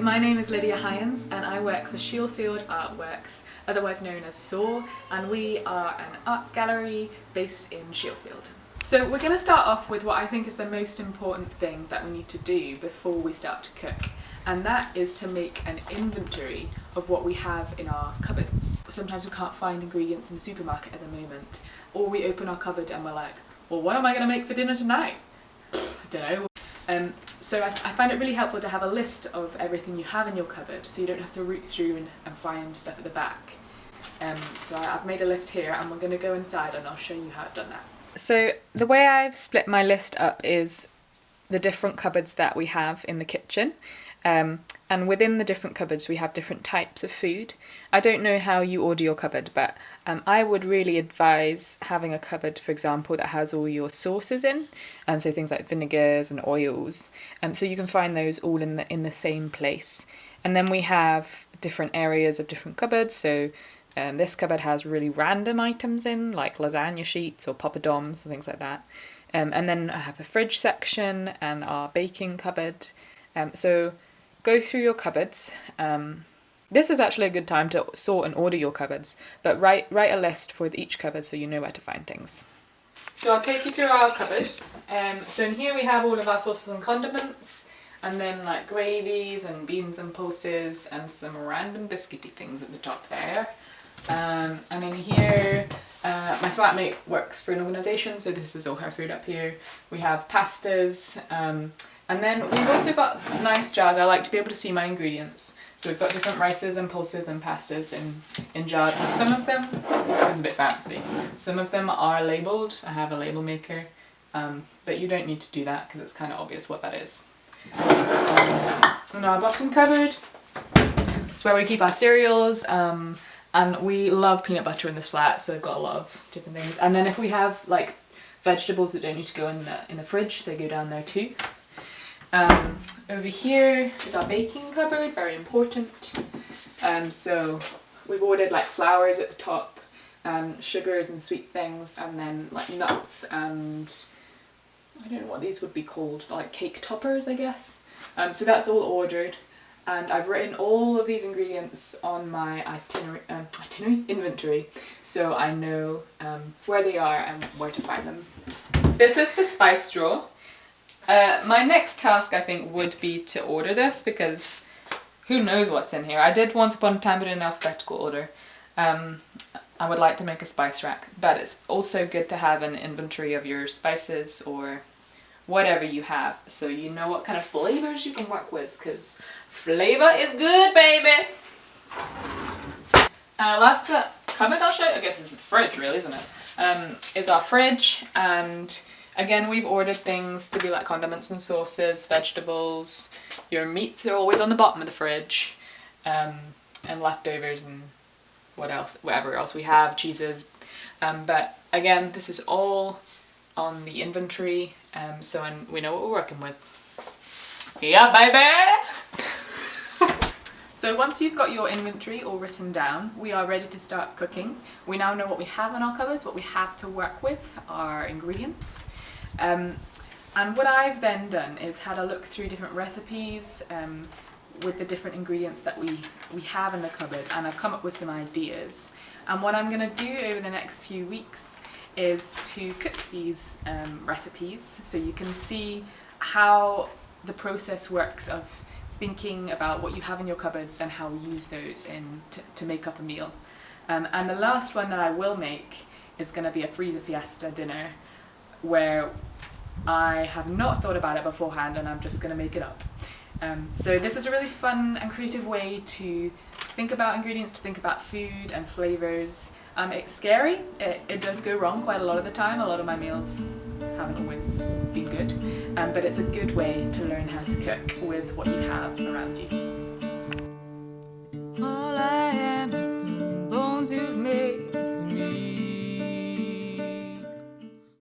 My name is Lydia Hyans and I work for Shieldfield Artworks, otherwise known as SAW, and we are an arts gallery based in Shieldfield. So we're going to start off with what I think is the most important thing that we need to do before we start to cook, and that is to make an inventory of what we have in our cupboards. Sometimes we can't find ingredients in the supermarket at the moment, or we open our cupboard and we're like, well, what am I going to make for dinner tonight? I don't know. So I find it really helpful to have a list of everything you have in your cupboard so you don't have to root through and find stuff at the back. So I've made a list here and we're going to go inside and I'll show you how I've done that. So the way I've split my list up is the different cupboards that we have in the kitchen. And within the different cupboards we have different types of food. I don't know how you order your cupboard, but I would really advise having a cupboard, for example, that has all your sauces in, so things like vinegars and oils, so you can find those all in the same place. And then we have different areas of different cupboards, so this cupboard has really random items in, like lasagna sheets or poppadoms and things like that. And then I have a fridge section and our baking cupboard. So go through your cupboards. This is actually a good time to sort and order your cupboards, but write a list for each cupboard so you know where to find things. So I'll take you through our cupboards. So in here we have all of our sauces and condiments, and then like gravies and beans and pulses and some random biscuity things at the top there. And in here, my flatmate works for an organisation, so this is all her food up here. We have pastas, and then we've also got nice jars. I like to be able to see my ingredients. So we've got different rices and pulses and pastas in jars. Some of them, this is a bit fancy, some of them are labelled. I have a label maker, but you don't need to do that because it's kind of obvious what that is. In our bottom cupboard, it's where we keep our cereals, and we love peanut butter in this flat, so I've got a lot of different things. And then if we have like vegetables that don't need to go in the fridge, they go down there too. Over here is our baking cupboard, very important. So we've ordered like flours at the top and sugars and sweet things, and then like nuts and I don't know what these would be called, like cake toppers I guess. So that's all ordered, and I've written all of these ingredients on my inventory, so I know where they are and where to find them. This is the spice drawer. My next task I think would be to order this, because who knows what's in here. I did once upon a time put it in alphabetical order. I would like to make a spice rack, but it's also good to have an inventory of your spices or whatever you have, so you know what kind of flavours you can work with, because flavour is good, baby! Last cupboard I'll show you, I guess this is the fridge really, isn't it? Is our fridge, and again, we've ordered things to be like condiments and sauces, vegetables. Your meats are always on the bottom of the fridge, and leftovers and whatever else we have, cheeses. But again, this is all on the inventory, so we know what we're working with. Yeah, baby! So once you've got your inventory all written down, we are ready to start cooking. We now know what we have in our cupboards, what we have to work with, our ingredients. And what I've then done is had a look through different recipes with the different ingredients that we have in the cupboard, and I've come up with some ideas. And what I'm going to do over the next few weeks is to cook these recipes so you can see how the process works of thinking about what you have in your cupboards and how we use those to make up a meal. And the last one that I will make is going to be a freezer fiesta dinner, where I have not thought about it beforehand and I'm just going to make it up. So this is a really fun and creative way to think about ingredients, to think about food and flavours. It's scary, it does go wrong quite a lot of the time. A lot of my meals haven't always been good, but it's a good way to learn how to cook with what you have around you. All I am is the bones you've made.